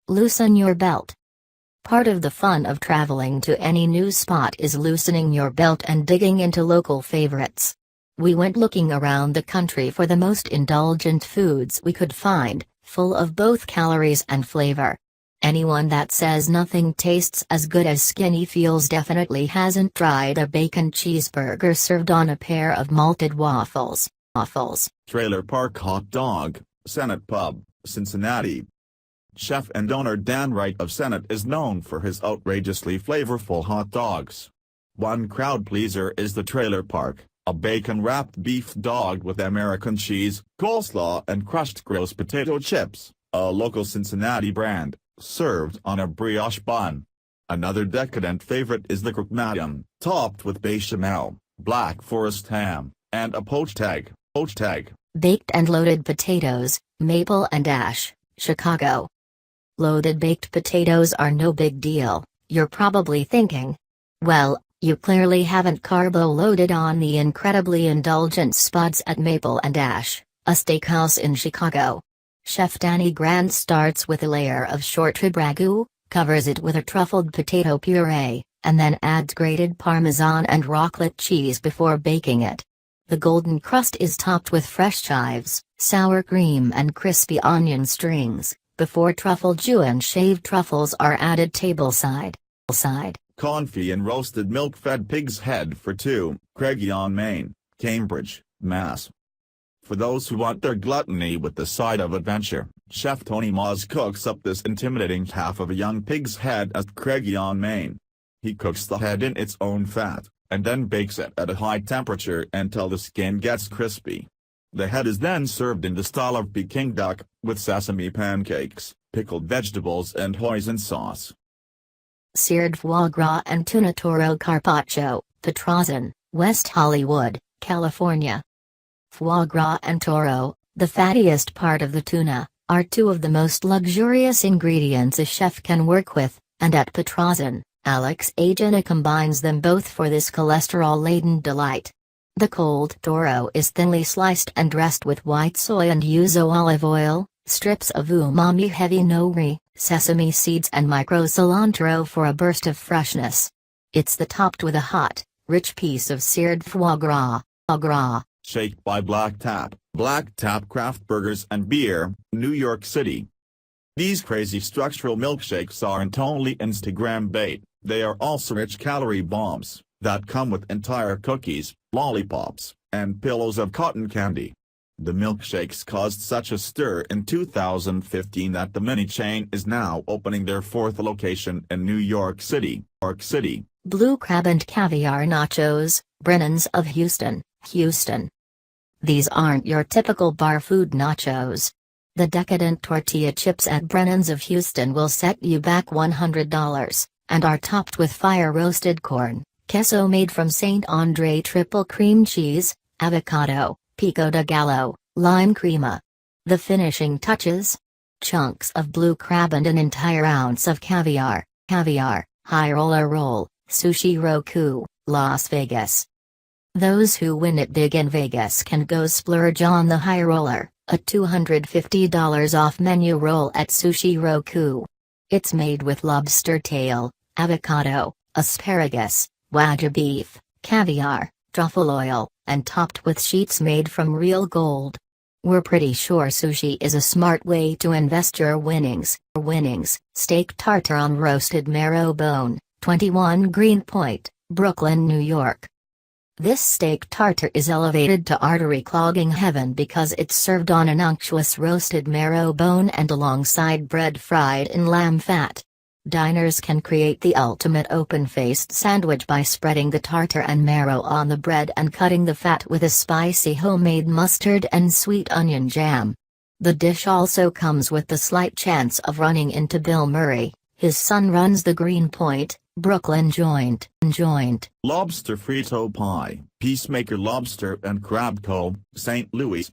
Loosen your belt. Part of the fun of traveling to any new spot is loosening your belt and digging into local favorites. We went looking around the country for the most indulgent foods we could find, full of both calories and flavor. Anyone that says nothing tastes as good as Skinny Feels definitely hasn't tried a bacon cheeseburger served on a pair of malted waffles. Trailer Park Hot Dog, Senate Pub, Cincinnati. Chef and owner Dan Wright of Senate is known for his outrageously flavorful hot dogs. One crowd pleaser is the Trailer Park, a bacon-wrapped beef dog with American cheese, coleslaw and crushed grilled potato chips, a local Cincinnati brand, served on a brioche bun. Another decadent favorite is the Croque Madame, topped with béchamel, black forest ham, and a poached egg. Baked and loaded potatoes, maple and ash, Chicago. Loaded baked potatoes are no big deal, you're probably thinking. Well, you clearly haven't carbo-loaded on the incredibly indulgent spuds at Maple and Ash, a steakhouse in Chicago. Chef Danny Grant starts with a layer of short rib ragu, covers it with a truffled potato puree, and then adds grated Parmesan and raclette cheese before baking it. The golden crust is topped with fresh chives, sour cream and crispy onion strings, before truffle jus and shaved truffles are added tableside. Confit and roasted milk-fed pig's head for two, Croque Maine, Cambridge, Mass. For those who want their gluttony with the side of adventure, Chef Tony Moz cooks up this intimidating half of a young pig's head at Croque Maine. He cooks the head in its own fat, and then bakes it at a high temperature until the skin gets crispy. The head is then served in the style of Peking duck, with sesame pancakes, pickled vegetables and hoisin sauce. Seared foie gras and tuna toro carpaccio, Petrosin, West Hollywood, California. Foie gras and toro, the fattiest part of the tuna, are two of the most luxurious ingredients a chef can work with, and at Petrosin, Alex Agena combines them both for this cholesterol-laden delight. The cold toro is thinly sliced and dressed with white soy and yuzu olive oil, strips of umami-heavy nori, sesame seeds and micro-cilantro for a burst of freshness. It's topped with a hot, rich piece of seared foie gras. Shaped by Black Tap Craft Burgers and Beer, New York City. These crazy structural milkshakes aren't only Instagram bait, they are also rich calorie bombs that come with entire cookies, lollipops, and pillows of cotton candy. The milkshakes caused such a stir in 2015 that the mini chain is now opening their fourth location in New York City. Blue crab and caviar nachos, Brennan's of Houston. These aren't your typical bar food nachos. The decadent tortilla chips at Brennan's of Houston will set you back $100, and are topped with fire-roasted corn, queso made from St. Andre triple cream cheese, avocado, pico de gallo, lime crema. The finishing touches? Chunks of blue crab and an entire ounce of caviar, high roller roll, Sushi Roku, Las Vegas. Those who win it big in Vegas can go splurge on the high roller, a $250 off menu roll at Sushi Roku. It's made with lobster tail, avocado, asparagus, wagyu beef, caviar, truffle oil, and topped with sheets made from real gold. We're pretty sure sushi is a smart way to invest your winnings. Steak tartare on roasted marrow bone, 21 Greenpoint, Brooklyn, New York. This steak tartare is elevated to artery-clogging heaven because it's served on an unctuous roasted marrow bone and alongside bread fried in lamb fat. Diners can create the ultimate open-faced sandwich by spreading the tartare and marrow on the bread and cutting the fat with a spicy homemade mustard and sweet onion jam. The dish also comes with the slight chance of running into Bill Murray. His son runs the Greenpoint, Brooklyn joint. Lobster Frito Pie, Peacemaker Lobster and Crab Co., St. Louis.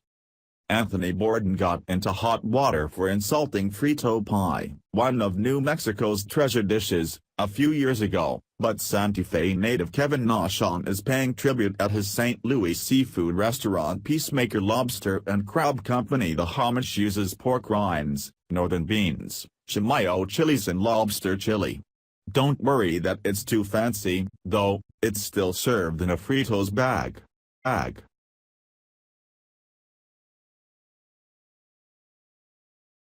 Anthony Bourdain got into hot water for insulting Frito Pie, one of New Mexico's treasure dishes, a few years ago, but Santa Fe native Kevin Nashon is paying tribute at his St. Louis seafood restaurant Peacemaker Lobster and Crab Company. The homage uses pork rinds, northern beans, mayo chilies and lobster chili. Don't worry that it's too fancy, though, it's still served in a Fritos bag.